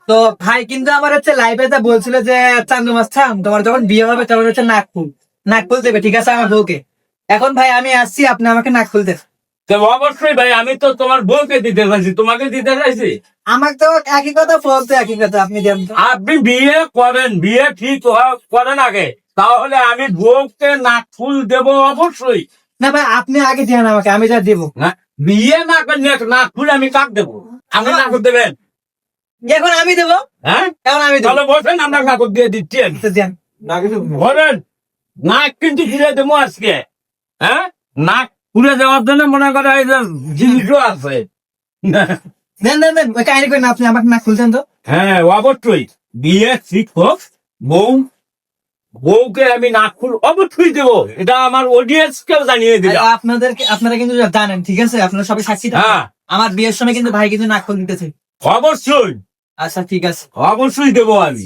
তো ভাই কিন্তু আমার হচ্ছে লাইভে বলছিল যে চান্দু মাস্টার তোমার যখন বিয়ে হবে তখন হচ্ছে নাক ফুল দেবে, ঠিক আছে আমার বউকে। এখন ভাই আমি আসছি, আপনি আমাকে নাক ফুল দেন। তো অবশ্যই ভাই, আমি তো তোমার বউকে দিতে চাইছি, তোমাকে দিতে চাইছি। আমাকে তো একই কথা বলতে, একই কথা, আপনি দেন তো। আপনি বিয়ে করেন, বিয়ে ঠিক করেন আগে, তাহলে আমি বউকে নাক ফুল দেবো অবশ্যই। না ভাই আপনি আগে দেন আমাকে, আমি যা দেবো। হ্যাঁ, বিয়ে না করলে নাক ফুল আমি কাক দেবো? আপনি নাক দেবেন? এখন আমি দেবো। হ্যাঁ, এখন আমি দেবো। তাহলে বসেন, আমরা কাগজ দিয়ে দিচ্ছি আমি। তো দেন। ধরেন, নাক কিন্তু খুলে দেবো আজকে। হ্যাঁ, নাক খুলে দেওয়ার জন্য মনে করে এই যে জিনিসও আছে। দেন দেন দেন, ওই কাহিনী করেন, আপনি আমাকে নাক খুলতেন তো। হ্যাঁ অবশ্যই, বিয়ে ঠিক হোক, বউকে আমি নাক ফুল অবশ্যই দেবো, এটা আমার অডিয়েন্স কেও জানিয়ে দিলাম। আপনারা কিন্তু জানেন, ঠিক আছে, আপনারা সবাই সাক্ষী থাকেন। হ্যাঁ আমার বিয়ের সময় কিন্তু ভাই কিন্তু নাক ফুল দিতেছে। অবশ্যই, আচ্ছা ঠিক আছে। অবশ্যই দেবো আমি।